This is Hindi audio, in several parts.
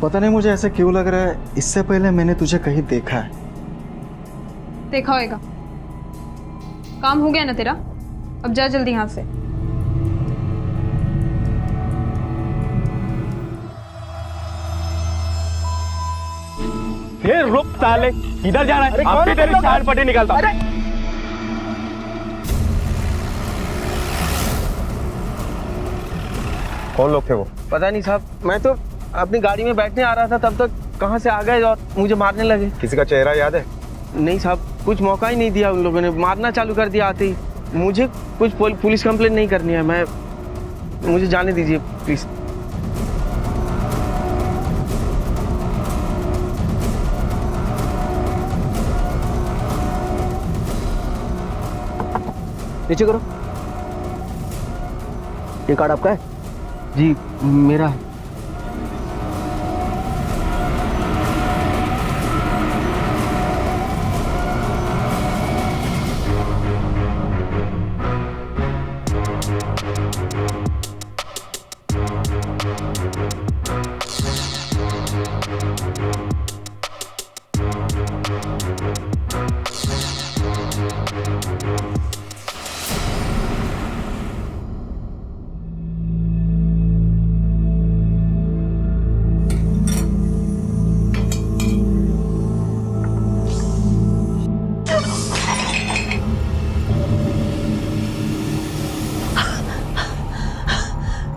पता नहीं मुझे ऐसे क्यों लग रहा है, इससे पहले मैंने तुझे कहीं देखा है। देखा होएगा। काम हो गया ना तेरा, अब जा जल्दी यहाँ से। रुक साले, इधर जा रहा है? अब भी तेरी चार पट्टी निकालता। कौन लोग थे वो? पता नहीं साहब, मैं तो अपनी गाड़ी में बैठने आ रहा था, तब तक कहां से आ गए और मुझे मारने लगे। किसी का चेहरा याद है? नहीं साहब, कुछ मौका ही नहीं दिया उन लोगों ने, मारना चालू कर दिया आते ही। मुझे कुछ पुलिस कंप्लेंट नहीं करनी है, मुझे जाने दीजिए प्लीज। नीचे करो। ये कार्ड आपका है? जी मेरा है।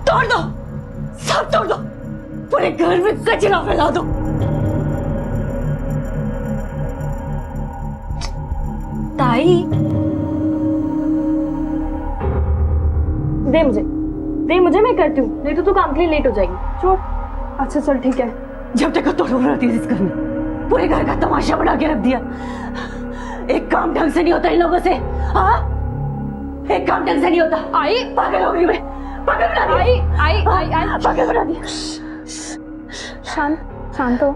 तोड़ दो, सब तोड़ दो, पूरे घर में कचरा फैला दो। ताई, दे मुझे, मैं करती हूँ, नहीं तो तू काम के लिए लेट हो जाएगी। छोड़। अच्छा चल ठीक है। जब तक तो रो रही थी इस घर में, पूरे घर का तमाशा बना के रख दिया। एक काम ढंग से नहीं होता इन लोगों से। हाँ, एक काम ढंग से नहीं होता। आई पागल हो गई मैं, पागल बना दिया। आई पागल बना दिया। शांत हो।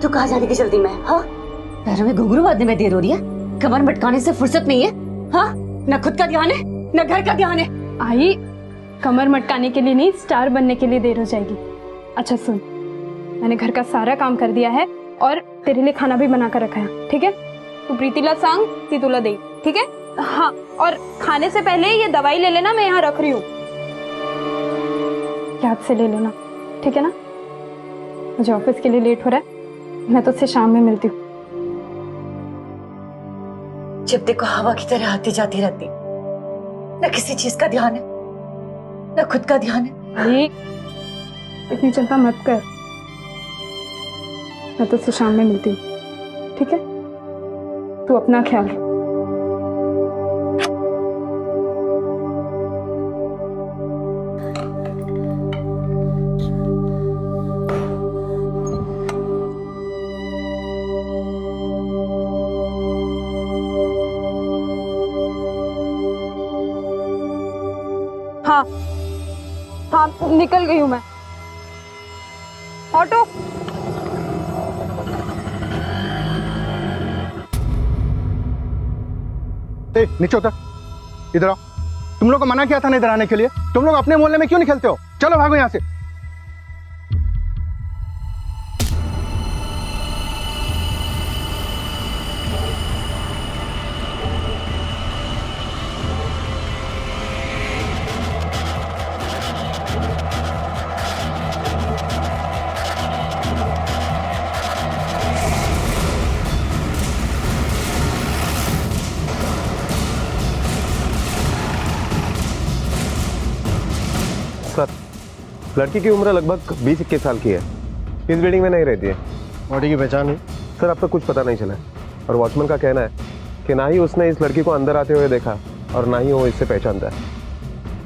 तू कहाँ जाने की जल्दी में? हाँ, पैरों में घुंघरू बांधने में देर हो रही है, कमर मटकाने से फुर्सत नहीं है। हाँ, न खुद का ध्यान है न घर का ध्यान है। आई, कमर मटकाने के लिए नहीं, स्टार बनने के लिए देर हो जाएगी। अच्छा सुन, मैंने घर का सारा काम कर दिया है और तेरे लिए खाना भी बना कर रखा है, ठीक है? तू प्रीतिला सांग तीतुला दे, ठीक है? हाँ, और खाने से पहले ये दवाई ले लेना, मैं यहाँ रख रही हूँ, याद से ले लेना, ठीक है ना? मुझे ऑफिस के लिए लेट हो रहा है, मैं तुझसे शाम में मिलती हूँ। जब देखो हवा की तरह आती जाती रहती, न किसी चीज का ध्यान है न खुद का ध्यान है। अरे इतनी चिंता मत कर, मैं तुझसे शाम में मिलती हूँ, ठीक है? तू अपना ख्याल रख। हाँ हाँ, निकल गई हूँ मैं। ऑटो। नीचे उतर, इधर आओ। तुम लोग को मना किया था ना इधर आने के लिए, तुम लोग अपने मोहल्ले में क्यों नहीं खेलते हो? चलो भागो यहाँ से। सर, लड़की की उम्र लगभग 20-21 साल की है, इस बिल्डिंग में नहीं रहती है। बॉडी की पहचान हुई? सर अब तक कुछ पता नहीं चला है, और वॉचमैन का कहना है कि ना ही उसने इस लड़की को अंदर आते हुए देखा और ना ही वो इससे पहचानता है।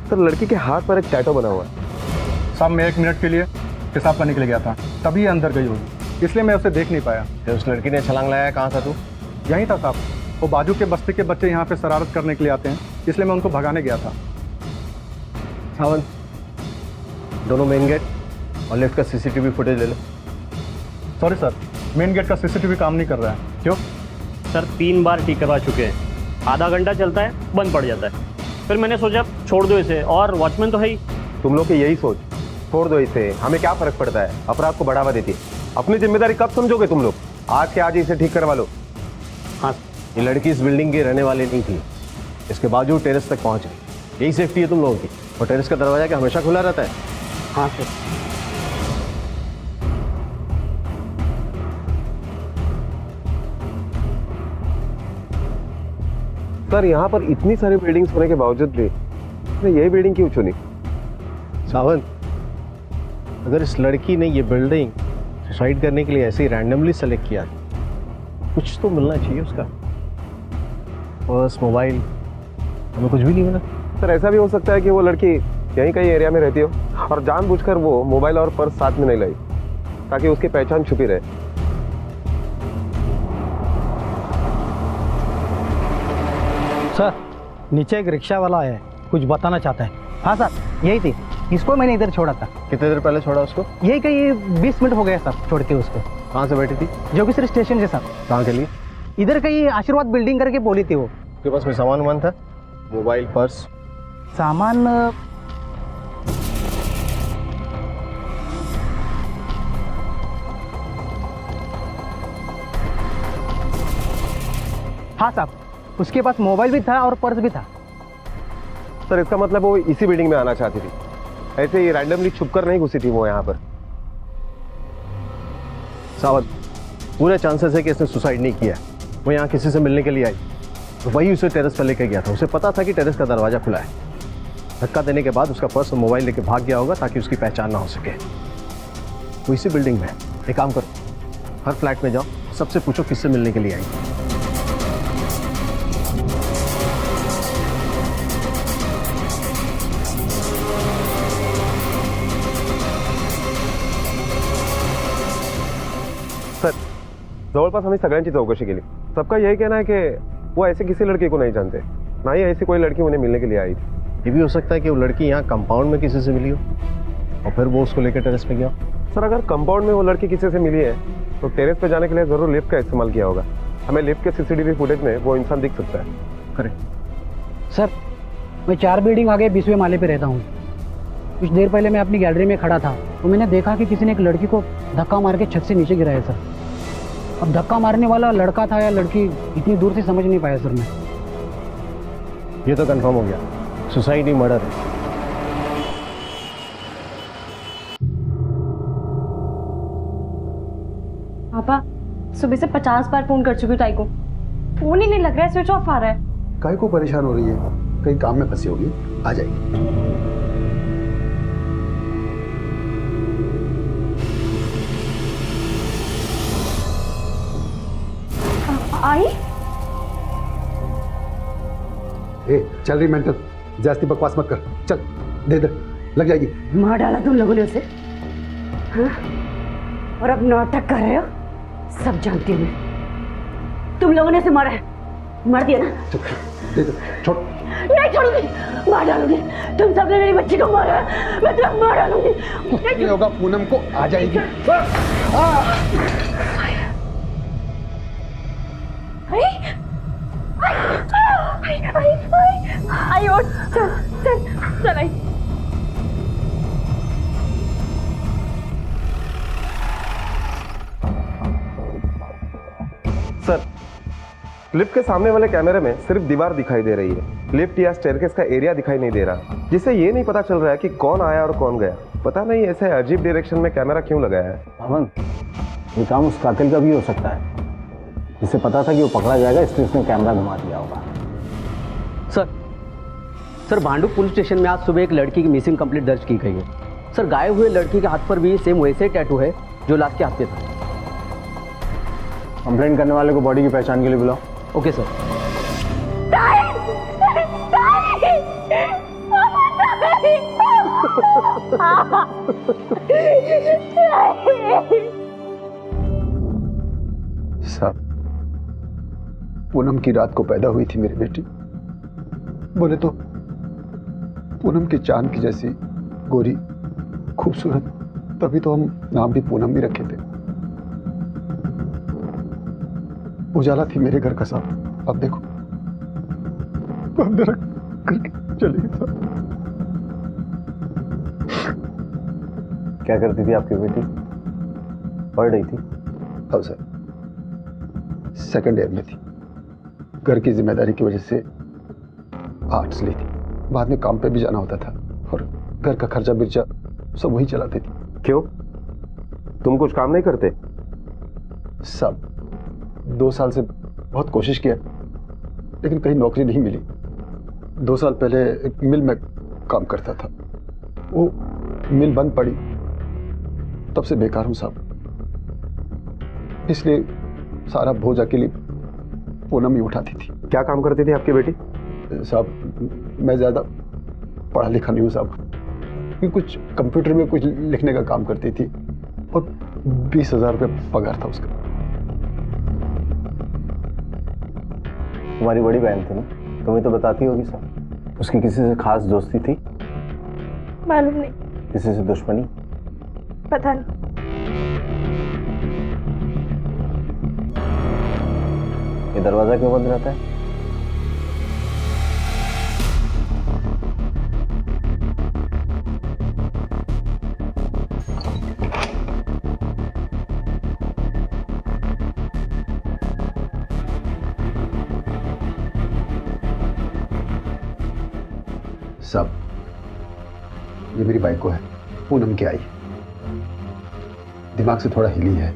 सर लड़की के हाथ पर एक टैटू बना हुआ है। साहब मैं 1 मिनट के लिए पेशाब करने के लिए गया था, तभी ये अंदर गई होगी, इसलिए मैं उसे देख नहीं पाया। उस लड़की ने छलांग लगाया, कहाँ था तू? यहीं था साहब, वो बाजू के बस्ती के बच्चे यहाँ पे शरारत करने के लिए आते हैं, इसलिए मैं उनको भगाने गया था। सावन, दोनों मेन गेट और लिफ्ट का सीसीटीवी फुटेज ले लो। सॉरी सर, मेन गेट का सीसीटीवी काम नहीं कर रहा है। क्यों? सर 3 बार ठीक करवा चुके हैं, आधा घंटा चलता है बंद पड़ जाता है, फिर मैंने सोचा छोड़ दो इसे, और वॉचमैन तो है ही। तुम लोग की यही सोच छोड़ दो इसे, हमें क्या फर्क पड़ता है, अपराध को बढ़ावा देती है। अपनी जिम्मेदारी कब समझोगे तुम लोग? आज के आज ही इसे ठीक करवा लो। हाँ, ये लड़की इस बिल्डिंग की रहने वाली नहीं थी, इसके बावजूद टेरेस तक पहुंच गई। यही सेफ्टी है तुम लोगों की। और टेरेस का दरवाजा क्या हमेशा खुला रहता है? हाँ सर। सर यहाँ पर इतनी सारी बिल्डिंग्स होने के बावजूद भी इसने यही बिल्डिंग क्यों चुनी? सावंत, अगर इस लड़की ने ये बिल्डिंग सुसाइड करने के लिए ऐसे ही रैंडमली सेलेक्ट किया, कुछ तो मिलना चाहिए उसका। पर्स, मोबाइल, हमें कुछ भी नहीं मिला। सर ऐसा भी हो सकता है कि वो लड़की यहीं कहीं एरिया में रहती हो और जानबूझकर वो मोबाइल और पर्स साथ में नहीं लाई ताकि उसकी पहचान छुपी रहे। सर, नीचे एक रिक्शा वाला है, कुछ बताना चाहता है। हाँ सर, यही थी, इसको मैंने इधर छोड़ा था। कितने देर पहले छोड़ा उसको? यही कहीं 20 मिनट हो गया सर छोड़ के उसको। कहाँ से बैठी थी? जोगेश्वरी स्टेशन से सर। कहाँ के लिए? इधर कहीं आशीर्वाद बिल्डिंग करके बोली थी वो। उसके पास में सामान वामान था? Mobile, purse? सामान हाँ साहब, उसके पास मोबाइल भी था और पर्स भी था। सर इसका मतलब वो इसी बिल्डिंग में आना चाहती थी, ऐसे ही रैंडमली छुपकर नहीं घुसी थी वो यहाँ पर। सावंत, पूरे चांसेस है कि इसने सुसाइड नहीं किया। वो यहाँ किसी से मिलने के लिए आई, तो वही उसे टेरेस पर लेकर गया था। उसे पता था कि टेरेस का दरवाजा खुला है। धक्का देने के बाद उसका पर्स और मोबाइल लेके भाग गया होगा ताकि उसकी पहचान ना हो सके। वो इसी बिल्डिंग में है। एक काम करो, हर फ्लैट में जाओ, सबसे पूछो किससे मिलने के लिए आई। सर जवळपास आम्ही सगळ्यांची चौकशी केली, सबका यही कहना है कि वो ऐसे किसी लड़के को नहीं जानते, ना ही ऐसी कोई लड़की उन्हें मिलने के लिए आई थी। ये भी हो सकता है कि वो लड़की यहाँ कंपाउंड में किसी से मिली हो और फिर वो उसको लेकर टेरेस पे गया। सर अगर कंपाउंड में वो लड़की किसी से मिली है तो टेरेस पे जाने के लिए जरूर लिफ्ट का इस्तेमाल किया होगा। हमें लिफ्ट के सीसीटीवी फुटेज में वो इंसान दिख सकता है। करेक्ट। सर, मैं 4 बिल्डिंग आगे 20वें माले पे रहता हूँ। कुछ देर पहले मैं अपनी गैलरी में खड़ा था तो मैंने देखा कि किसी ने एक लड़की को धक्का मार के छत से नीचे गिराया सर। अब धक्का मारने वाला लड़का था या लड़की, इतनी दूर से समझ नहीं पाया सर मैं। ये तो कंफर्म हो गया, सुसाइड ही मर्डर है। पापा, सुबह से 50 बार फोन कर चुकी हूँ ताई को, फोन ही नहीं लग रहा है, स्विच ऑफ आ रहा है। काहे को परेशान हो रही है? कहीं काम में फंसी होगी, आ जाएगी। आई? ए, चल रही मेंटल, जास्ती बकवास मत कर, चल दे दे, लग जाएगी। मार डाला तुम लोगों ने उसे, हाँ? और अब नाटक कर रहे हो? सब जानती हूँ मैं, तुम लोगों ने उसे मारा है, मार दिया ना? चल, दे दे, छोड़। नहीं छोड़ूंगी, मार डालूंगी। तुम सबने मेरी बच्ची को मारा है, मैं तुम्हें मार डालूंगी। नहीं होगा, पूनम को आ जाएगी। आई उठ, चल चल चल आई। सर लिफ्ट के सामने वाले कैमरे में सिर्फ दीवार दिखाई दे रही है, लिफ्ट या स्टेयरकेस का एरिया दिखाई नहीं दे रहा, जिससे ये नहीं पता चल रहा है कि कौन आया और कौन गया। पता नहीं ऐसे अजीब डायरेक्शन में कैमरा क्यों लगाया है। अमन, ये काम उस कातिल का भी हो सकता है, जिसे पता था कि वो पकड़ा जाएगा इसलिए उसने कैमरा घुमा दिया होगा। सर भांडुप पुलिस स्टेशन में आज सुबह एक लड़की की मिसिंग कंप्लेंट दर्ज की गई है। सर गायब हुए लड़की के हाथ पर भी सेम वैसे टैटू है जो लास्ट के हाथ पे था। कंप्लेंट करने वाले को बॉडी की पहचान के लिए बुलाओ। Okay sir. साहब, पूनम की रात को पैदा हुई थी मेरी बेटी। बोले तो पूनम की चांद की जैसी गोरी, खूबसूरत, तभी तो हम नाम भी पूनम ही रखे थे। उजाला थी मेरे घर का साहब, अब देखो अंधेरा करके चले गए साहब। क्या करती थी आपकी बेटी? पढ़ रही थी? हाँ सर, सेकंड ईयर में थी। घर की जिम्मेदारी की वजह से आर्ट्स ली थी। बाद में काम पे भी जाना होता था और घर का खर्चा बिर्चा सब वही चलाती थी। क्यों, तुम कुछ काम नहीं करते? सब 2 साल से बहुत कोशिश किया लेकिन कहीं नौकरी नहीं मिली। 2 साल पहले एक मिल में काम करता था, वो मिल बंद पड़ी, तब से बेकार हूं साहब। इसलिए सारा बोझ अकेली पूनम ही उठाती थी। क्या काम करती थी आपकी बेटी? साहब मैं ज़्यादा पढ़ा लिखा नहीं हूँ साहब, कि कुछ कंप्यूटर में कुछ लिखने का काम करती थी और 20,000 रुपये पगार था उसका। तुम्हारी बड़ी बहन थी ना, तुम्हें तो बताती होगी सब। उसकी किसी से खास दोस्ती थी? मालूम नहीं। किसी से दुश्मनी? पता नहीं। ये दरवाजा क्यों बंद रहता है? साहब ये मेरी बाइको है, पूनम की आई। दिमाग से थोड़ा हिली है,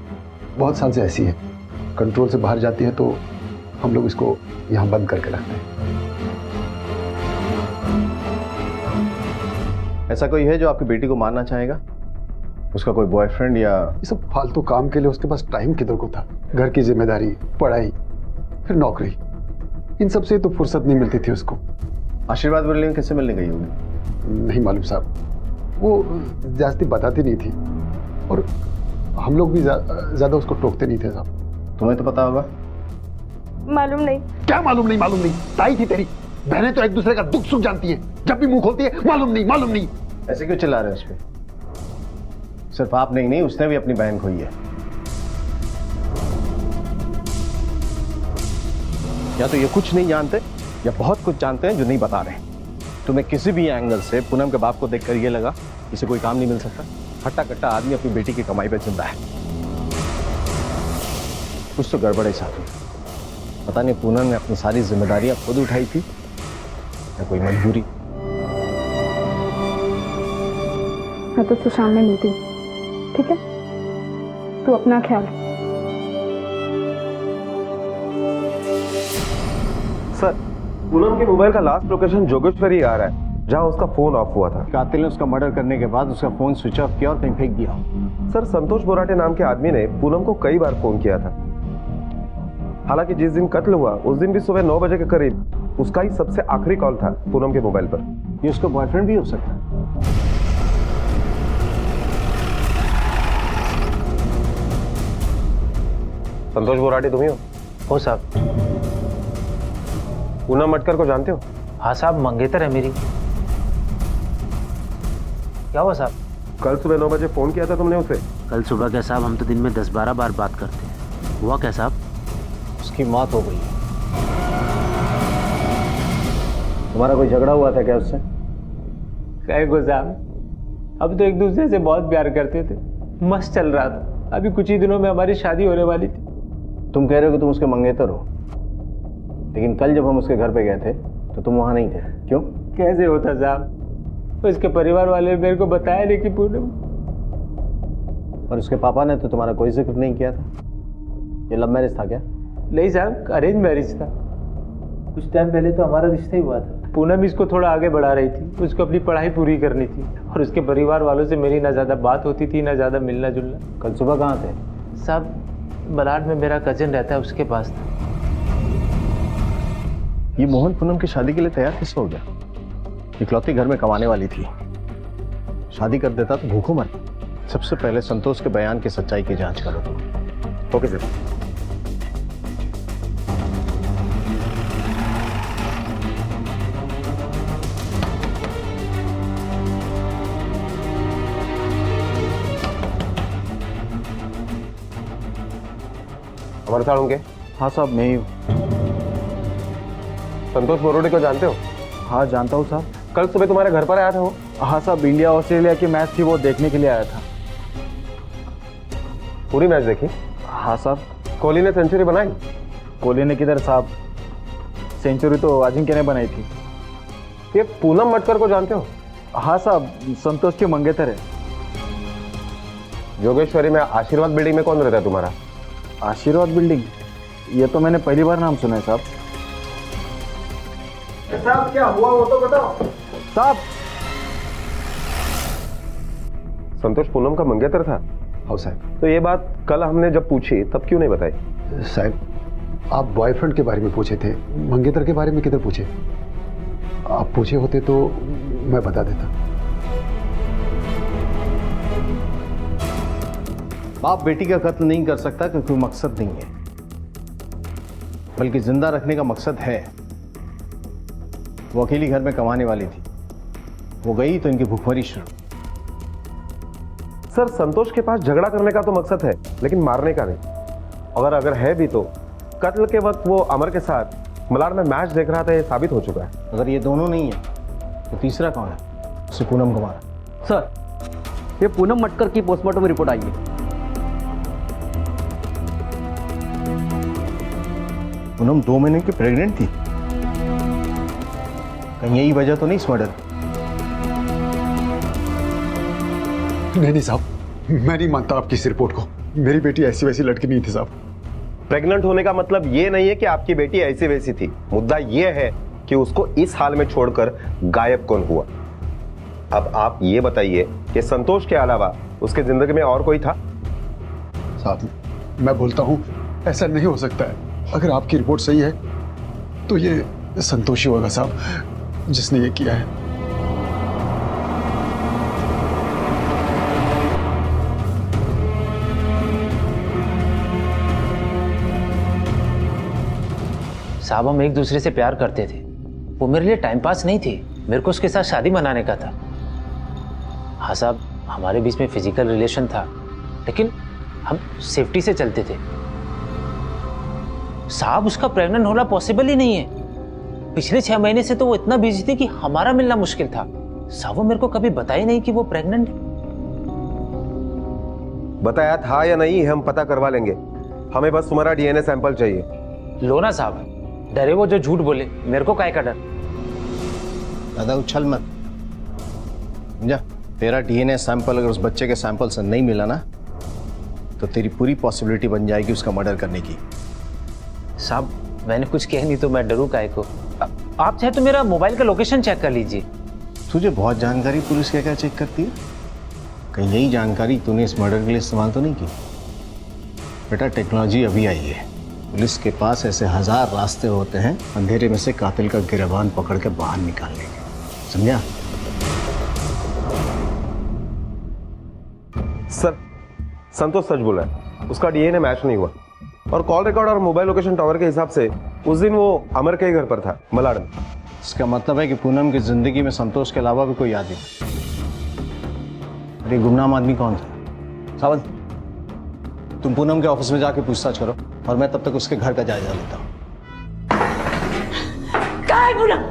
बहुत साल से ऐसी है। कंट्रोल से बाहर जाती है तो हम लोग इसको यहाँ बंद करके रखते हैं। ऐसा कोई है जो आपकी बेटी को मारना चाहेगा? उसका कोई बॉयफ्रेंड या? ये सब फालतू काम के लिए उसके पास टाइम किधर को था। घर की जिम्मेदारी, पढ़ाई, फिर नौकरी, इन सब से तो फुर्सत नहीं मिलती थी उसको। आशीर्वाद बिल्डिंग में किससे मिलने गई होगी? नहीं मालूम साहब, वो ज्यादा बताती नहीं थी और हम लोग भी ज्यादा उसको टोकते नहीं थे साहब। तुम्हें तो पता होगा। मालूम नहीं। क्या मालूम नहीं? मालूम नहीं ताई थी तेरी। बहनें तो एक दूसरे का दुख सुख जानती है, जब भी मुंह खोलती है मालूम नहीं मालूम नहीं। ऐसे क्यों चिल्ला रहे हो उस पर? सिर्फ आप नहीं, उसने भी अपनी बहन खोई है। या तो ये कुछ नहीं जानते या बहुत कुछ जानते हैं जो नहीं बता रहे। तुम्हें किसी भी एंगल से पूनम के बाप को देखकर ये लगा इसे कोई काम नहीं मिल सकता। हट्टा कट्टा आदमी अपनी बेटी की कमाई पे जिंदा है। कुछ तो गड़बड़ है साथ में। पता नहीं पूनम ने अपनी सारी जिम्मेदारियां खुद उठाई थी या कोई मजबूरी। मैं तो शाम में मिलती हूँ, ठीक है? तू अपना ख्याल रख। सर, पूनम के मोबाइल का लास्ट लोकेशन जोगेश्वरी आ रहा है, जहां उसका फोन ऑफ हुआ था। कातिल ने उसका मर्डर करने के बाद उसका फोन स्विच ऑफ किया और कहीं फेंक दिया। सर, संतोष बोराटे नाम के आदमी ने पूनम को कई बार फोन किया था। हालांकि जिस दिन कत्ल हुआ उस दिन भी सुबह 9 बजे के करीब उसका ही सबसे आखिरी कॉल था पूनम के मोबाइल पर। ये उसका बॉयफ्रेंड भी हो सकता है। संतोष बोराटे तुम ही हो साहब। पूनम मटकर को जानते हो? हाँ साहब, मंगेतर है मेरी। क्या हुआ साहब? कल सुबह 9 बजे फोन किया था तुमने उसे? कल सुबह क्या साहब, हम तो दिन में 10-12 बार बात करते हैं। हुआ क्या साहब? उसकी मौत हो गई। तुम्हारा कोई झगड़ा हुआ था क्या उससे? कहे को साहब, अब तो एक दूसरे से बहुत प्यार करते थे, मस्त चल रहा था। अभी कुछ ही दिनों में हमारी शादी होने वाली थी। तुम कह रहे हो कि तुम उसके मंगेतर हो, लेकिन कल जब हम उसके घर पे गए थे तो तुम वहां नहीं थे। क्यों? कैसे होता साहब, उसके परिवार वाले मेरे को बताया नहीं कि पूनम। और उसके पापा ने तो तुम्हारा कोई जिक्र नहीं किया था। ये लव मैरिज था क्या? नहीं साहब, अरेंज मैरिज था। कुछ टाइम पहले तो हमारा रिश्ता ही हुआ था। पूनम इसको थोड़ा आगे बढ़ा रही थी, उसको अपनी पढ़ाई पूरी करनी थी और उसके परिवार वालों से मेरी ना ज़्यादा बात होती थी ना ज़्यादा मिलना जुलना। कल सुबह कहाँ थे? साहब, बलाड में मेरा कजिन रहता है, उसके पास था। ये मोहन पूनम की शादी के लिए तैयार कैसे हो गया? इकलौती घर में कमाने वाली थी, शादी कर देता तो भूखों मर। सबसे पहले संतोष के बयान की सच्चाई की जांच करो तुम। Okay sir. हमारे साथ होंगे? हाँ साहब, मैं ही हूँ। संतोष बोराटे को जानते हो? हाँ जानता हूँ साहब। कल सुबह तुम्हारे घर पर आया था वो? हाँ साहब, इंडिया ऑस्ट्रेलिया की मैच थी, वो देखने के लिए आया था। पूरी मैच देखी? हाँ साहब। कोहली ने सेंचुरी बनाई? कोहली ने किधर साहब, सेंचुरी तो अजिंक्य ने बनाई थी। ये पूनम मटकर को जानते हो? हाँ साहब, संतोष के मंगेतर है। जोगेश्वरी में आशीर्वाद बिल्डिंग में कौन रहता है तुम्हारा? आशीर्वाद बिल्डिंग? ये तो मैंने पहली बार नाम सुना है साहब। साहब क्या हुआ वो तो बताओ। साहब, संतोष पूनम का मंगेतर था? हाँ साहब। तो ये बात कल हमने जब पूछी तब क्यों नहीं बताई? साहब, आप बॉयफ्रेंड के बारे में पूछे थे, मंगेतर के बारे में किधर पूछे? आप पूछे होते तो मैं बता देता। बाप बेटी का कत्ल नहीं कर सकता क्योंकि मकसद नहीं है, बल्कि जिंदा रखने का मकसद है। वो अकेली घर में कमाने वाली थी, वो गई तो इनकी भूखमरी शुरू। सर, संतोष के पास झगड़ा करने का तो मकसद है, लेकिन मारने का नहीं। अगर है भी तो कत्ल के वक्त वो अमर के साथ मलाड में मैच देख रहा था, ये साबित हो चुका है। अगर ये दोनों नहीं है तो तीसरा कौन है? उसे पूनम को मारा। सर, ये पूनम मटकर की पोस्टमार्टम रिपोर्ट आई है। पूनम 2 महीने की प्रेग्नेंट थी। कहीं यही वजह तो नहीं इस मर्डर? नहीं साहब, मैं नहीं मानता आपकी इस रिपोर्ट को। मेरी बेटी ऐसी वैसी लड़की नहीं थी साहब। प्रेग्नेंट होने का मतलब ये नहीं है कि आपकी बेटी ऐसी वैसी थी। मुद्दा ये है कि उसको इस हाल में छोड़कर गायब कौन हुआ। अब आप ये बताइए कि संतोष के अलावा उसके जिंदगी में और कोई था? साहब, मैं बोलता हूं ऐसा नहीं हो सकता है। अगर आपकी रिपोर्ट सही है तो ये संतोष ही होगा साहब, जिसने ये किया है। साहब, हम एक दूसरे से प्यार करते थे। वो मेरे लिए टाइम पास नहीं थी, मेरे को उसके साथ शादी मनाने का था। हाँ साहब, हमारे बीच में फिजिकल रिलेशन था, लेकिन हम सेफ्टी से चलते थे। साहब, उसका प्रेग्नेंट होना पॉसिबल ही नहीं है। पिछले 6 महीने से तो वो इतना बिजी थी कि हमारा मिलना मुश्किल था। साहब, वो मेरे को कभी बताया नहीं कि वो प्रेग्नेंट है। बताया था या नहीं हम पता करवा लेंगे, हमें बस तुम्हारा डीएनए सैंपल चाहिए। लो ना साहब, डरे वो जो झूठ बोले, मेरे को काहे का डर। दादा उछल मत समझा। तेरा डीएनए सैंपल अगर उस बच्चे के सैंपल से नहीं मिला ना तो तेरी पूरी पॉसिबिलिटी बन जाएगी उसका मर्डर करने की। साहब, मैंने कुछ किया नहीं तो मैं डरूं काहे को। आप चाहे तो मेरा मोबाइल का लोकेशन चेक कर लीजिए। तुझे बहुत जानकारी पुलिस क्या क्या चेक करती है? कहीं यही जानकारी तूने इस मर्डर के लिए इस्तेमाल तो नहीं की? बेटा, टेक्नोलॉजी अभी आई है। पुलिस के पास ऐसे 1000 रास्ते होते हैं अंधेरे में से कातिल का गिरबान पकड़ के बाहर निकालने के। समझा? सर, संतोष सच बोला है, उसका डीएनए मैच नहीं हुआ। और कॉल रिकॉर्ड और मोबाइल लोकेशन टावर के हिसाब से उस दिन वो अमर के ही घर पर था, मलाड में। इसका मतलब है कि पूनम की जिंदगी में संतोष के अलावा भी कोई आदमी। अरे गुमनाम आदमी कौन था? सावंत, तुम पूनम के ऑफिस में जाके पूछताछ करो और मैं तब तक उसके घर का जायजा लेता हूँ। कहाँ है पूनम?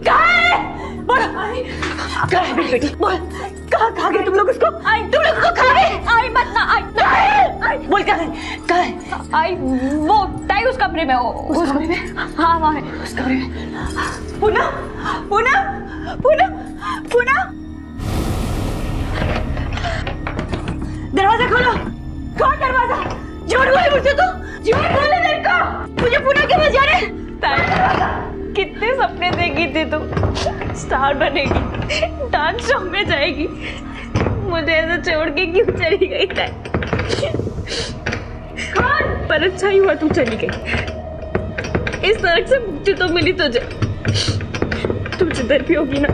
कहाँ है? बोलो, कहाँ है मेरी बेटी? बोल, कहाँ गए तुम लोग उसको? तुम लोग उसको कहाँ गए? आई मत ना, आई बोल, कहाँ है? कहाँ है? आई वो टाई उस कमरे में। उस कमरे में? हाँ, वहाँ है। उस कमरे में। पूनम, पूनम, पूनम, पूनम, दरवाजा खोलो, खोल दरवाजा। झूठ बोले मुझसे तो, झूठ बोले मेरे को। मुझे पूनम के पास जाने। कितने सपने देखी थी तुम? स्टार बनेगी, डांस शो में जाएगी, मुझे ऐसे छोड़ के क्यों चली गई? पर अच्छा ही हुआ तू चली गई। इस नरक से मुक्ति तो मिली तुझे। तू जिधर भी होगी ना,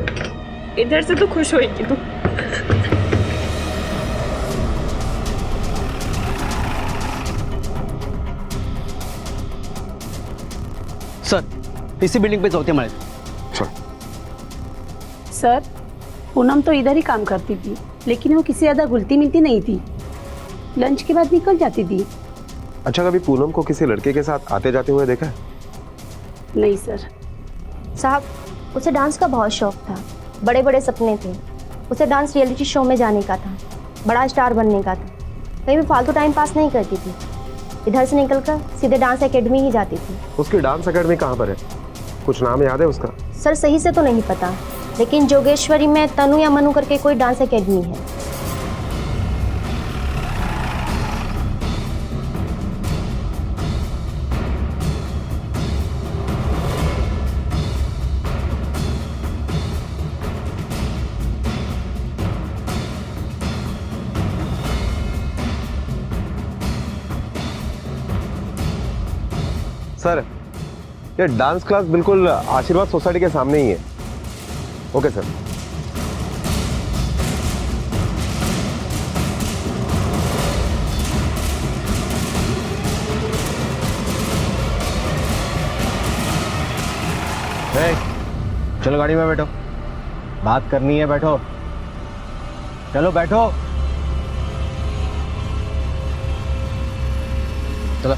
इधर से तो खुश होएगी तू। सर, इसी बिल्डिंग पे चौथे माले। सर, पूनम तो इधर ही काम करती थी, लेकिन वो किसी ज्यादा घुलती मिलती नहीं थी। लंच के बाद निकल जाती थी। अच्छा, कभी पूनम को किसी लड़के के साथ आते जाते हुए देखा है? नहीं सर। साहब, उसे डांस का बहुत शौक था, बड़े बड़े सपने थे। उसे डांस रियलिटी शो में जाने का था, बड़ा स्टार बनने का था। कहीं भी फालतू टाइम पास नहीं करती थी। इधर से निकलकर सीधे डांस एकेडमी ही जाती थी। उसकी डांस एकेडमी कहाँ पर है? कुछ नाम याद है उसका? सर सही से तो नहीं पता, लेकिन जोगेश्वरी में तनु या मनु करके कोई डांस एकेडमी है। सर, ये डांस क्लास बिल्कुल आशीर्वाद सोसाइटी के सामने ही है। Okay sir. चलो गाड़ी में बैठो, बात करनी है, बैठो। चलो बैठो। चलो।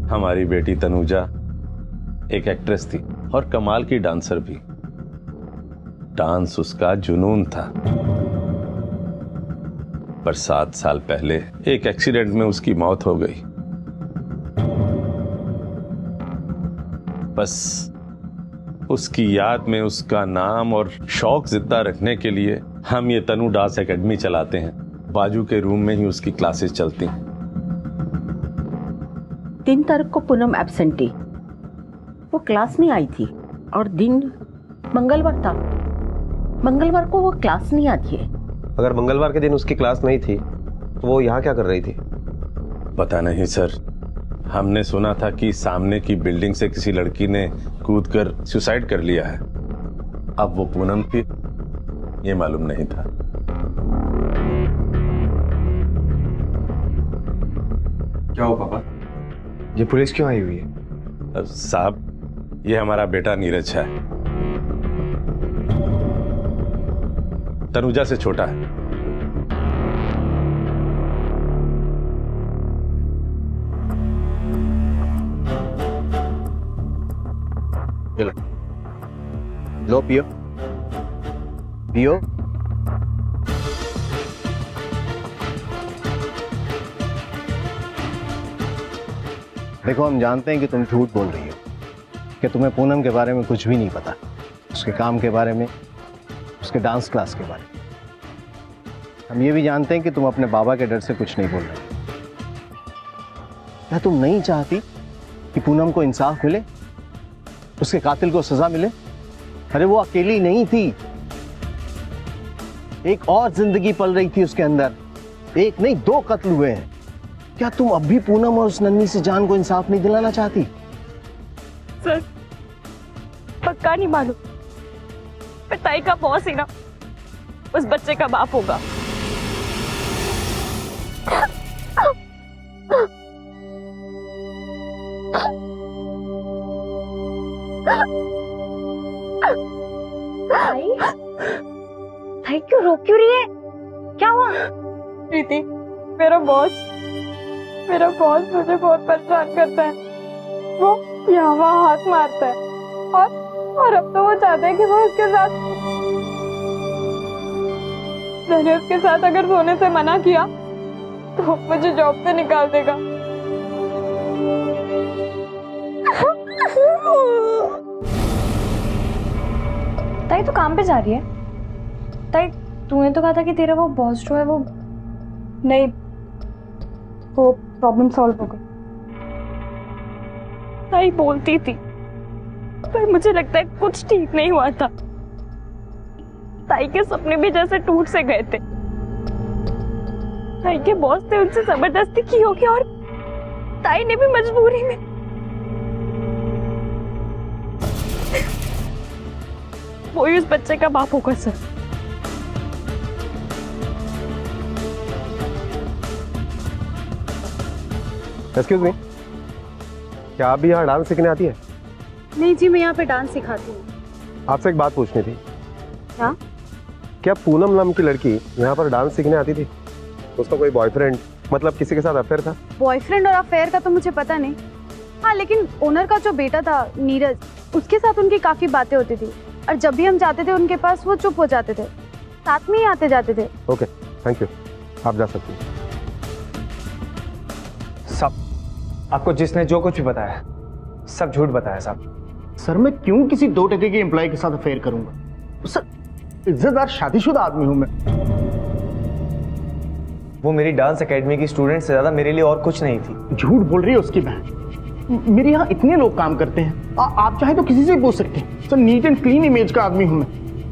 हमारी बेटी तनुजा एक एक्ट्रेस थी और कमाल की डांसर भी। डांस उसका जुनून था, पर 7 साल पहले एक एक्सीडेंट में उसकी मौत हो गई। बस उसकी याद में उसका नाम और शौक जिंदा रखने के लिए हम ये तनु डांस एकेडमी चलाते हैं। बाजू के रूम में ही उसकी क्लासेस चलती हैं। 3 तारीख को पूनम एब्सेंटी, वो क्लास नहीं आई थी और दिन मंगलवार था। मंगलवार को वो क्लास नहीं आती है। अगर मंगलवार के दिन उसकी क्लास नहीं थी तो वो यहाँ क्या कर रही थी? पता नहीं सर, हमने सुना था कि सामने की बिल्डिंग से किसी लड़की ने कूदकर सुसाइड कर लिया है। अब वो पूनम थी ये मालूम नहीं था। क्या हो पापा, ये पुलिस क्यों आई हुई है? साहब, ये हमारा बेटा नीरज है, तनुजा से छोटा है। लो पियो पियो। देखो, हम जानते हैं कि तुम झूठ बोल रही हो, कि तुम्हें पूनम के बारे में कुछ भी नहीं पता, उसके काम के बारे में, उसके डांस क्लास के बारे में। हम ये भी जानते हैं कि तुम अपने बाबा के डर से कुछ नहीं बोल रहे। क्या तुम नहीं चाहती कि पूनम को इंसाफ मिले, उसके कातिल को सजा मिले? अरे वो अकेली नहीं थी, एक और जिंदगी पल रही थी उसके अंदर। एक नहीं 2 कत्ल हुए हैं। क्या तुम अब भी पूनम और उस नन्ही सी जान को इंसाफ नहीं दिलाना चाहती? सर, पक्का नहीं मालूम, पिताई का बॉस ही ना उस बच्चे का बाप होगा। भाई क्यों रो क्यों रही है? क्या हुआ? प्रीति, मेरा बॉस मुझे बहुत परेशान करता है। वो यहाँ वहाँ हाथ मारता है और अब तो वो चाहता है कि वो उसके साथ, मैंने उसके साथ अगर सोने से मना किया तो मुझे जॉब से निकाल देगा। ताई तू काम पे जा रही है? ताई तूने तो कहा था कि तेरा वो बॉस जो है वो नहीं, वो प्रॉब्लम सॉल्व हो गई। ताई बोलती थी, पर मुझे लगता है कुछ ठीक नहीं हुआ था। ताई के सपने भी जैसे टूट से गए थे। ताई के बॉस ने उनसे जबरदस्ती की होगी और ताई ने भी मजबूरी में। वो ही उस बच्चे का बाप होगा सर। एक्सक्यूज मी, क्या आप भी यहाँ डांस सीखने आती है? नहीं जी, मैं यहाँ पे डांस सिखाती हूँ। आपसे एक बात पूछनी थी। क्या? क्या पूनम नाम की लड़की यहाँ पर डांस सीखने आती थी? उसका कोई बॉयफ्रेंड, मतलब किसी के साथ अफेयर था? बॉयफ्रेंड और अफेयर का तो मुझे पता नहीं। हाँ, लेकिन ओनर का जो बेटा था नीरज, उसके साथ उनकी काफी बातें होती थी और जब भी हम जाते थे उनके पास वो चुप हो जाते थे। साथ में ही आते जाते थे। ओके थैंक यू, आप जा सकते हैं। साहब आपको जिसने जो कुछ भी बताया सब झूठ बताया साहब। सर मैं क्यों किसी 2 टके के एम्प्लॉय के साथ अफेयर करूंगा? सर इज्जतदार शादीशुदा आदमी हूं मैं। वो मेरी डांस एकेडमी की स्टूडेंट से ज्यादा मेरे लिए और कुछ नहीं थी। झूठ बोल रही है उसकी बहन। मेरे यहाँ इतने लोग काम करते हैं, आप चाहे तो किसी से भी पूछ सकते हैं। Sir neat and clean image का आदमी हूं मैं।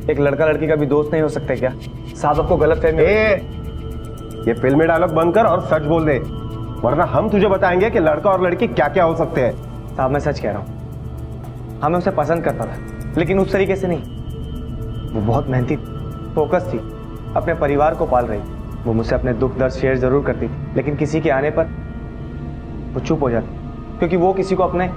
एक लड़का लड़की का भी दोस्त नहीं हो सकते क्या? साहब आपको गलत फहमी। ये फिल्मी डायलॉग बंद कर और सच बोल दे, वरना हम तुझे बताएंगे कि लड़का और लड़की क्या क्या हो सकते हैं। साहब मैं सच कह रहा हूँ, हाँ मैं उसे पसंद करता था, लेकिन उस तरीके से नहीं। वो बहुत मेहनती फोकस थी, अपने परिवार को पाल रही। वो मुझसे अपने दुख दर्द शेयर जरूर करती थी, लेकिन किसी के आने पर वो चुप हो जाती, क्योंकि वो किसी को अपने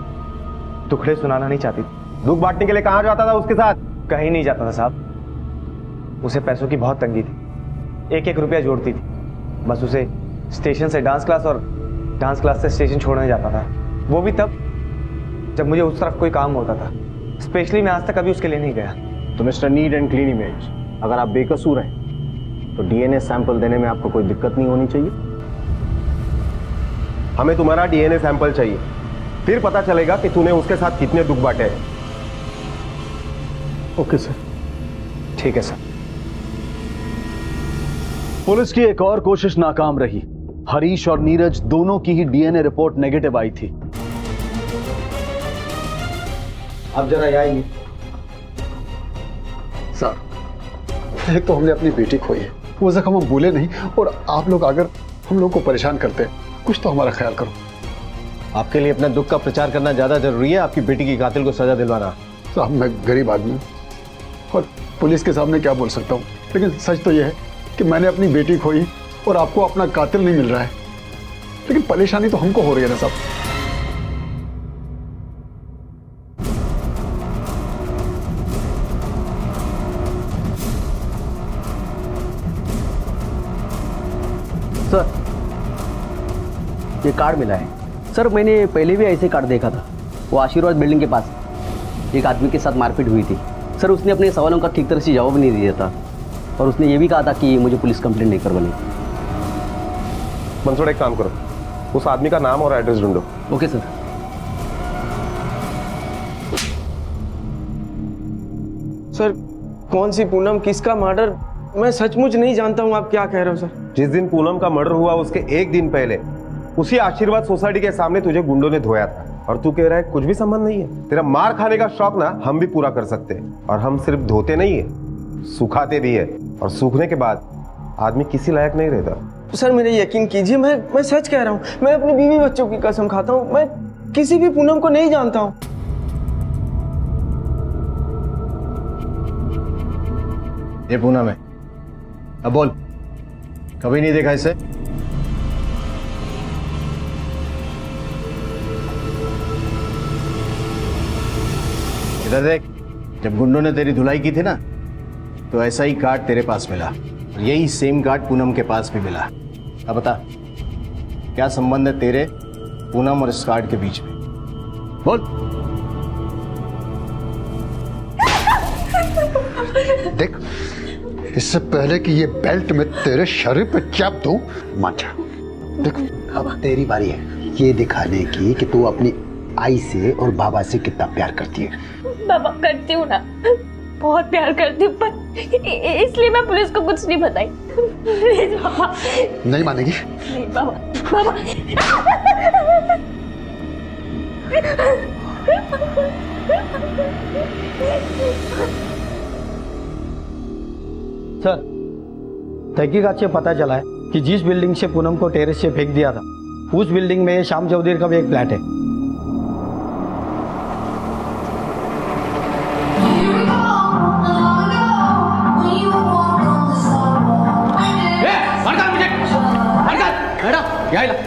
दुखड़े सुनाना नहीं चाहती थी। दुख बांटने के लिए कहाँ जाता था उसके साथ? कहीं नहीं जाता था साहब। उसे पैसों की बहुत तंगी थी, 1-1 रुपया जोड़ती थी। बस उसे स्टेशन से डांस क्लास और डांस क्लास से स्टेशन छोड़ने जाता था, वो भी तब जब मुझे उस तरफ कोई काम होता था। स्पेशली मैं आज तक कभी उसके लिए नहीं गया। तो mister neat and clean image, अगर आप बेकसूर हैं तो डीएनए सैंपल देने में आपको कोई दिक्कत नहीं होनी चाहिए। हमें तुम्हारा डीएनए सैंपल चाहिए, फिर पता चलेगा कि तूने उसके साथ कितने दुख बांटे हैं। Okay sir. ठीक है सर। पुलिस की एक और कोशिश नाकाम रही। हरीश और नीरज दोनों की ही डीएनए रिपोर्ट नेगेटिव आई थी। आप जरा आएंगे सर। एक तो हमने अपनी बेटी खोई है, वो जख्म हम भूले नहीं, और आप लोग अगर हम लोग को परेशान करते हैं, कुछ तो हमारा ख्याल करो। आपके लिए अपने दुख का प्रचार करना ज्यादा जरूरी है, आपकी बेटी की कातिल को सजा दिलवाना। साहब मैं गरीब आदमी हूँ और पुलिस के सामने क्या बोल सकता हूँ, लेकिन सच तो यह है कि मैंने अपनी बेटी खोई और आपको अपना कातिल नहीं मिल रहा है। लेकिन परेशानी तो हमको हो रही है ना साहब। सर ये कार्ड मिला है। सर मैंने पहले भी ऐसे कार्ड देखा था। वो आशीर्वाद बिल्डिंग के पास एक आदमी के साथ मारपीट हुई थी। सर उसने अपने सवालों का ठीक तरह से जवाब नहीं दिया था, और उसने ये भी कहा था कि मुझे पुलिस कंप्लेंट नहीं करवानी। मंसूर एक काम करो, उस आदमी का नाम और एड्रेस ढूंढो। Okay sir. सर कौन सी पूनम, किसका मर्डर, मैं सचमुच नहीं जानता हूँ। आप क्या कह रहे हो सर? जिस दिन पूनम का मर्डर हुआ उसके एक दिन पहले उसी आशीर्वाद सोसाइटी के सामने तुझे गुंडों ने धोया था, और तू कह रहा है कुछ भी संबंध नहीं है। तेरा मार खाने का शौक ना हम भी पूरा कर सकते हैं, और हम सिर्फ धोते नहीं है, सुखाते भी है, और सूखने के बाद आदमी किसी लायक नहीं रहता। सर मेरे यकीन कीजिए, मैं सच कह रहा हूँ। मैं अपनी बीवी बच्चों की कसम खाता हूँ, मैं किसी भी पूनम को नहीं जानता हूँ। ये पूनम है, अब बोल, कभी नहीं देखा इसे? इधर देख, जब गुंडों ने तेरी धुलाई की थी ना, तो ऐसा ही कार्ड तेरे पास मिला, और यही सेम कार्ड पूनम के पास भी मिला। अब बता, क्या संबंध है तेरे, पूनम और इस कार्ड के बीच में? बोल। देख, इससे पहले कि ये बेल्ट में तेरे शरीर पे चाप दूं, मान जा। देख अब तेरी बारी है ये दिखाने की कि तू अपनी आई से और बाबा से कितना प्यार करती है। बाबा करती हूँ ना, बहुत प्यार करती हूँ, पर इसलिए मैं पुलिस को कुछ नहीं बताई। प्लीज बाबा। नहीं मानेगी? नहीं बाबा, बाबा। सर तहकीकात से पता चला है कि जिस बिल्डिंग से पूनम को टेरेस से फेंक दिया था, उस बिल्डिंग में श्याम चौधरी का भी एक फ्लैट है।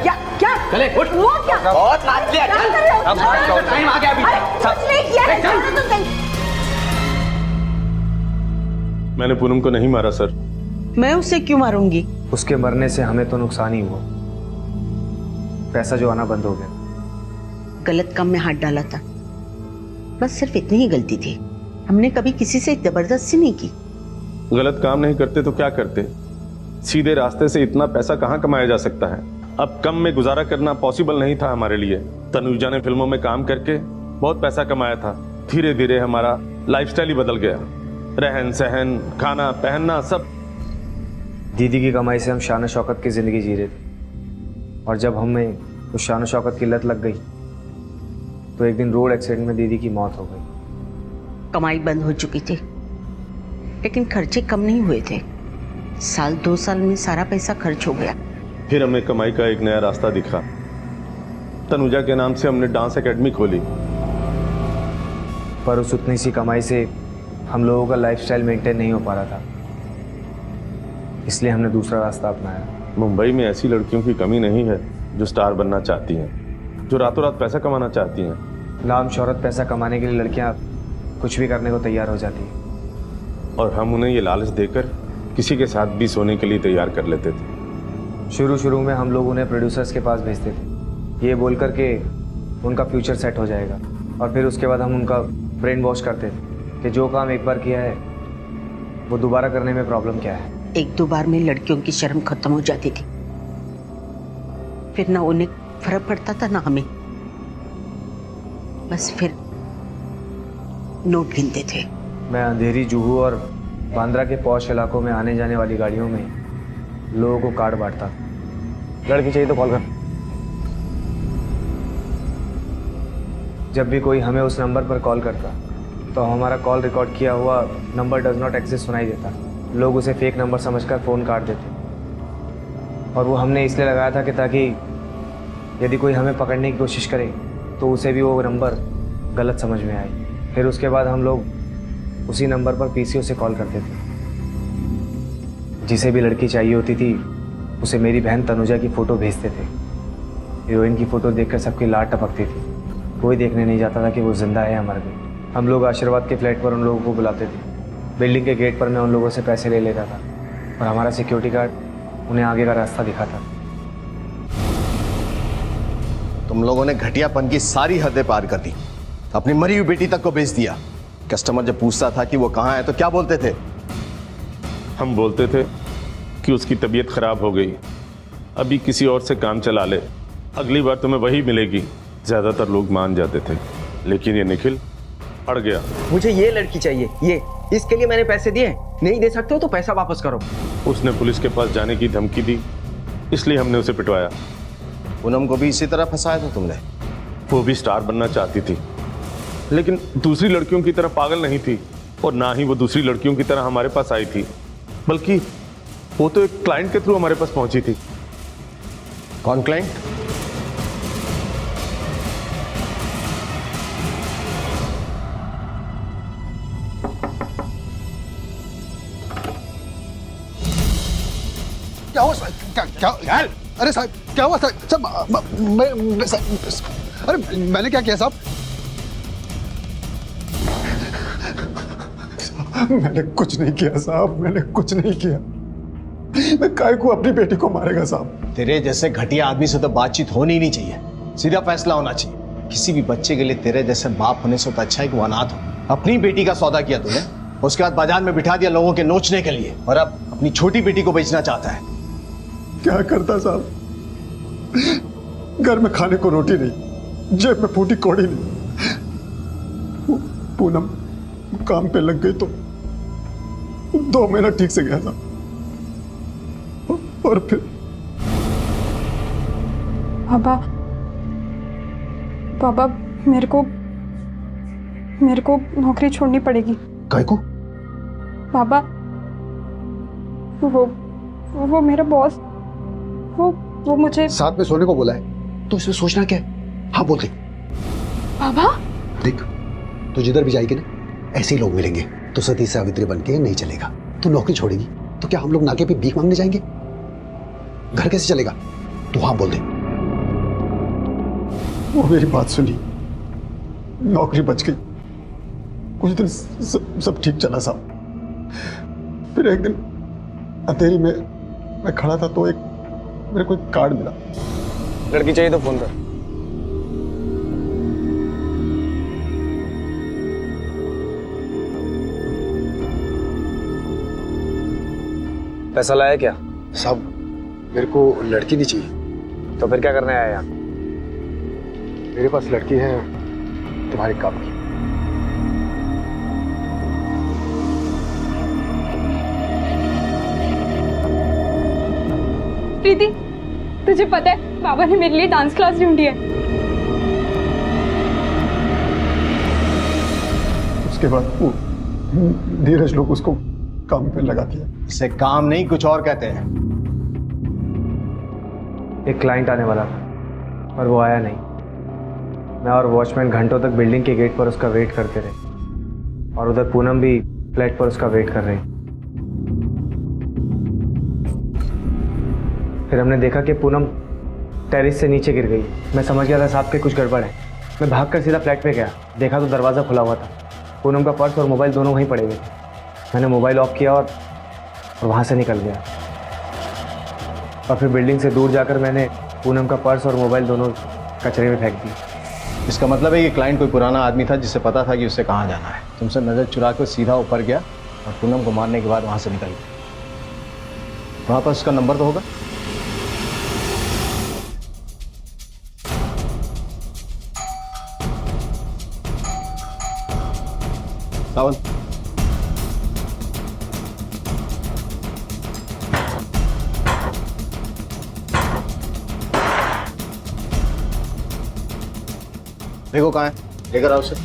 क्या क्या चले उठ। वो क्या बहुत नाच लिया, चल अब टाइम आ गया। अभी कुछ नहीं किया है, तुम कहीं। मैंने पूनम को नहीं मारा सर। मैं उसे क्यों मारूंगी? उसके मरने से हमें तो नुकसान ही हुआ, पैसा जो आना बंद हो गया। गलत काम में हाथ डाला था, बस सिर्फ इतनी ही गलती थी। हमने कभी किसी से जबरदस्ती नहीं की। गलत काम नहीं करते तो क्या करते? सीधे रास्ते से इतना पैसा कहाँ कमाया जा सकता है? अब कम में गुजारा करना पॉसिबल नहीं था हमारे लिए। तनुजा ने फिल्मों में काम करके बहुत पैसा कमाया था। धीरे धीरे हमारा लाइफस्टाइल ही बदल गया। रहन सहन, खाना पहनना सब। दीदी की कमाई से हम शान शौकत की ज़िंदगी जी रहे थे, और जब हमें उस शान शौकत की लत लग गई तो एक दिन रोड एक्सीडेंट में दीदी की मौत हो गई। कमाई बंद हो चुकी थी, लेकिन खर्चे कम नहीं हुए थे। साल 2 साल में सारा पैसा खर्च हो गया। फिर हमें कमाई का एक नया रास्ता दिखा। तनुजा के नाम से हमने डांस एकेडमी खोली। पर उस उतनी सी कमाई से हम लोगों का लाइफस्टाइल मेंटेन नहीं हो पा रहा था, इसलिए हमने दूसरा रास्ता अपनाया। मुंबई में ऐसी लड़कियों की कमी नहीं है जो स्टार बनना चाहती हैं, जो रातों रात पैसा कमाना चाहती हैं। नाम शोहरत पैसा कमाने के लिए लड़कियां कुछ भी करने को तैयार हो जाती हैं, और हम उन्हें ये लालच देकर किसी के साथ भी सोने के लिए तैयार कर लेते थे। शुरू में हम लोग उन्हें प्रोड्यूसर्स के पास भेजते थे, ये बोल कर के उनका फ्यूचर सेट हो जाएगा, और फिर उसके बाद हम उनका ब्रेन वॉश करते थे कि जो काम एक बार किया है वो दोबारा करने में प्रॉब्लम क्या है। 1-2 बार में लड़कियों की शर्म खत्म हो जाती थी, फिर ना उन्हें फर्क पड़ता था ना हमें। बस फिर नोट गिनते थे। मैं अंधेरी, जुहू और बांद्रा के पॉश इलाकों में आने जाने वाली गाड़ियों में लोगों को कार्ड बांटता। लड़की चाहिए तो कॉल कर। जब भी कोई हमें उस नंबर पर कॉल करता तो हमारा कॉल रिकॉर्ड किया हुआ नंबर डज नॉट एग्जिस्ट सुनाई देता। लोग उसे फेक नंबर समझकर फ़ोन काट देते, और वो हमने इसलिए लगाया था कि ताकि यदि कोई हमें पकड़ने की कोशिश करे तो उसे भी वो नंबर गलत समझ में आए। फिर उसके बाद हम लोग उसी नंबर पर पीसीओ से कॉल करते थे। जिसे भी लड़की चाहिए होती थी उसे मेरी बहन तनुजा की फ़ोटो भेजते थे। हीरोइन की फ़ोटो देखकर सबकी लाट टपकती थी। कोई देखने नहीं जाता था कि वो जिंदा है या मर गई। हम लोग आशीर्वाद के फ्लैट पर उन लोगों को बुलाते थे। बिल्डिंग के गेट पर मैं उन लोगों से पैसे ले लेता था, और हमारा सिक्योरिटी गार्ड उन्हें आगे का रास्ता दिखाता। तुम लोगों ने घटियापन की सारी हदें पार कर दी। अपनी मरी हुई बेटी तक को बेच दिया। कस्टमर जब पूछता था कि वो कहाँ है तो क्या बोलते थे? हम बोलते थे कि उसकी तबीयत खराब हो गई, अभी किसी और से काम चला ले, अगली बार तुम्हें वही मिलेगी। ज्यादातर लोग मान जाते थे, लेकिन ये निखिल अड़ गया। मुझे ये लड़की चाहिए, ये इसके लिए मैंने पैसे दिए, नहीं दे सकते हो तो पैसा वापस करो। उसने पुलिस के पास जाने की धमकी दी, इसलिए हमने उसे पिटवाया। पूनम को भी इसी तरह फंसाया था तुमने? वो भी स्टार बनना चाहती थी, लेकिन दूसरी लड़कियों की तरह पागल नहीं थी, और ना ही वो दूसरी लड़कियों की तरह हमारे पास आई थी, बल्कि वो तो एक क्लाइंट के थ्रू हमारे पास पहुंची थी। कौन क्लाइंट? क्या हुआ साहब? क्या अरे साहब क्या हुआ साहब? अरे मैंने क्या किया साहब? मैंने कुछ नहीं किया साहब, मैंने कुछ नहीं किया। मैं काय को अपनी बेटी को मारेगा साहब? तेरे जैसे घटिया आदमी से तो बातचीत होनी ही नहीं चाहिए, सीधा फैसला होना चाहिए। किसी भी बच्चे के लिए तेरे जैसे बाप होने से तो अच्छा है कि वो अनाथ हो। अपनी बेटी का सौदा किया तूने, उसके बाद बाजार में बिठा दिया लोगों के नोचने के लिए, और अब अपनी छोटी बेटी को बेचना चाहता है। क्या करता साहब? घर में खाने को रोटी नहीं, जेब में फूटी कौड़ी नहीं। पूनम काम पे लग गई तो 2 महीना ठीक से गया था, और फिर पापा मेरे को नौकरी छोड़नी पड़ेगी। काय को? पापा वो मेरा बॉस, वो मुझे साथ में सोने को बोला है, तो इसमें सोचना क्या है? हाँ बोल दे। पापा देख, तू जिधर भी जाएगी ना ऐसे ही लोग मिलेंगे, तो सती सावित्री बन के नहीं चलेगा। तू नौकरी छोड़ेगी तो क्या हम लोग नाके पे भीख मांगने जाएंगे? घर कैसे चलेगा? तू हाँ बोल दे। वो मेरी बात सुनी, नौकरी बच गई। कुछ दिन सब ठीक चला साहब। फिर एक दिन अंधेरी में मैं खड़ा था तो मेरे को एक कार्ड मिला। लड़की चाहिए तो फोन कर। पैसा लाया क्या? साहब मेरे को लड़की नहीं चाहिए। तो फिर क्या करने आया यहाँ? मेरे पास लड़की है तुम्हारे काम की। प्रीति, तुझे पता है बाबा ने मेरे लिए डांस क्लास ढूंढी है। उसके बाद वो नीरज लोग उसको काम पे लगा दिया। इसे काम नहीं कुछ और कहते हैं। एक क्लाइंट आने वाला था पर वो आया नहीं। मैं और वॉचमैन घंटों तक बिल्डिंग के गेट पर उसका वेट करते रहे और उधर पूनम भी फ्लैट पर उसका वेट कर रही। फिर हमने देखा कि पूनम टेरेस से नीचे गिर गई। मैं समझ गया था साहब के कुछ गड़बड़ है। मैं भागकर सीधा फ्लैट पे गया, देखा तो दरवाज़ा खुला हुआ था। पूनम का पर्स और मोबाइल दोनों वहीं पड़े हुए थे। मैंने मोबाइल ऑफ किया और वहाँ से निकल गया। और फिर बिल्डिंग से दूर जाकर मैंने पूनम का पर्स और मोबाइल दोनों कचरे में फेंक दिए। इसका मतलब है कि क्लाइंट कोई पुराना आदमी था जिसे पता था कि उसे कहाँ जाना है। तुमसे नज़र चुरा कर सीधा ऊपर गया और पूनम को मारने के बाद वहाँ से निकल गया। वहाँ पर उसका नंबर तो होगा। सावंत, देखो कहाँ है, लेकर आओ उसे।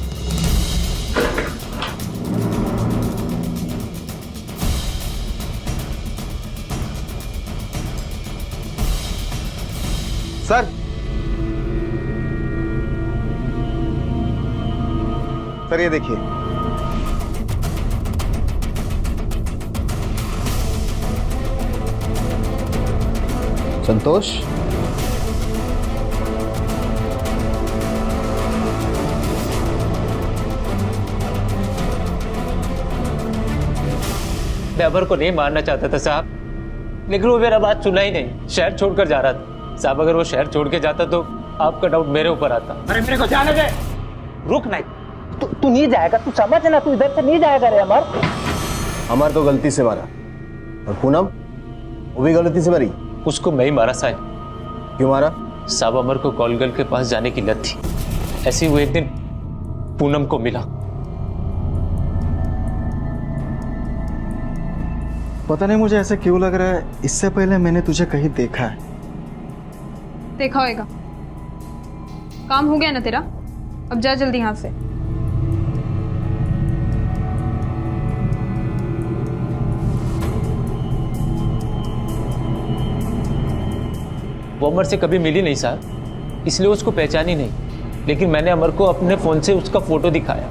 सर ये देखिए। संतोष, मैं अमर को नहीं मारना चाहता था साहब, लेकिन वो मेरा बात सुना ही नहीं। शहर छोड़कर जा रहा था साहब। अगर वो शहर छोड़ के जाता तो आपका डाउट मेरे ऊपर आता। अरे मेरे को जाने दे। रुक नहीं, तू नहीं जाएगा, तू समझ ना, तू इधर से नहीं जाएगा रे अमर। अमर तो गलती से मारा और पूनम वो भी गलती से मरी। उसको मैं ही मारा साहब। क्यों मारा? साहब अमर को कॉलगर्ल के पास जाने की लत थी। ऐसे ही वो एक दिन पूनम को मिला। पता नहीं मुझे ऐसा क्यों लग रहा है, इससे पहले मैंने तुझे कहीं देखा है। देखा होगा। काम हो गया ना तेरा, अब जा जल्दी यहाँ से। वो अमर से कभी मिली नहीं साहब, इसलिए उसको पहचानी नहीं। लेकिन मैंने अमर को अपने फोन से उसका फोटो दिखाया।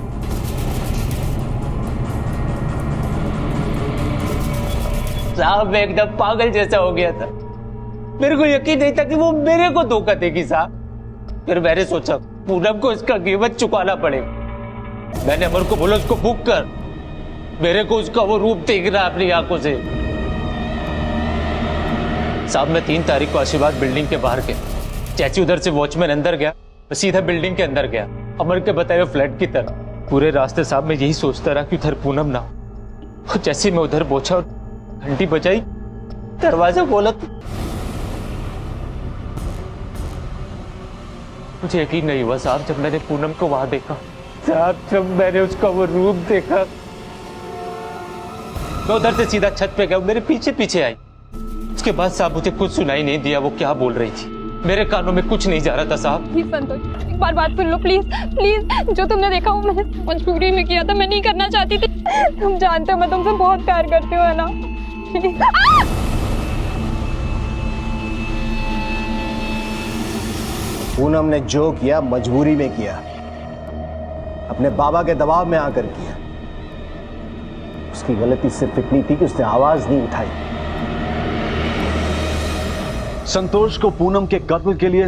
साहब मैं एकदम पागल जैसा हो गया था। मेरे को यकीन नहीं था कि वो मेरे को धोखा देगी साहब। फिर मैंने सोचा पूनम को इसका कीमत चुकाना पड़ेगा। मैंने अमर को बोला उसको बुक कर, मेरे को उसका वो रूप देखना अपनी आंखों से। साहब मैं 3 तारीख को आशीर्वाद बिल्डिंग के बाहर गया। चाची उधर से वॉचमैन अंदर गया, मैं सीधा बिल्डिंग के अंदर गया, अमर के बताए हुए फ्लैट की तरफ। पूरे रास्ते साहब मैं यही सोचता रहा कि उधर पूनम ना हो। जैसे मैं उधर पहुंचा और घंटी बजाई, दरवाजा खोला तो मुझे यकीन नहीं हुआ साहब जब मैंने पूनम को वहां देखा। साहब जब मैंने उसका वो रूप देखा, मैं उधर से सीधा छत पे गया, मेरे पीछे पीछे आई। उसके बाद साहब मुझे कुछ सुनाई नहीं दिया वो क्या बोल रही थी। मेरे कानों में कुछ नहीं जा रहा था साहब। प्लीज संतोष, एक बार बात सुन लो प्लीज प्लीज। जो तुमने देखा वो मैंने मजबूरी में किया था, मैं नहीं करना चाहती थी। तुम जानते हो मैं तुमसे बहुत प्यार करती हूँ, है ना? पूनम ने जो किया मजबूरी में किया, अपने बाबा के दबाव में आकर किया। उसकी गलती सिर्फ इतनी थी कि उसने आवाज नहीं उठाई। संतोष को पूनम के कत्ल के लिए,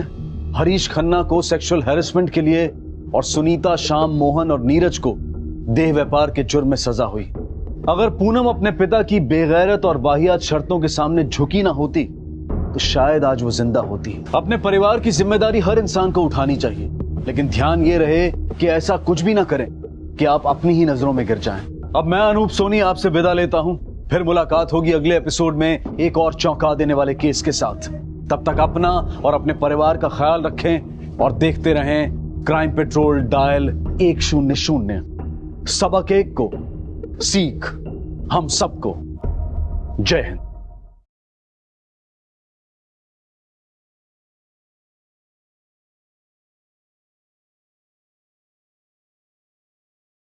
हरीश खन्ना को सेक्सुअल हैरेसमेंट के लिए और सुनीता, श्याम, मोहन और नीरज को देह व्यापार के जुर्म में सजा हुई। अगर पूनम अपने पिता की बेगैरत और वाहियात शर्तों के सामने झुकी ना होती तो शायद आज वो जिंदा होती। अपने परिवार की जिम्मेदारी हर इंसान को उठानी चाहिए, लेकिन ध्यान ये रहे कि ऐसा कुछ भी ना करें कि आप अपनी ही नजरों में गिर जाएं। अब मैं अनूप सोनी आपसे विदा लेता हूं। फिर मुलाकात होगी अगले एपिसोड में एक और चौंका देने वाले केस के साथ। तब तक अपना और अपने परिवार का ख्याल रखें और देखते रहें क्राइम पेट्रोल डायल 100। सबक एक को सीख हम सबको। जय हिंद।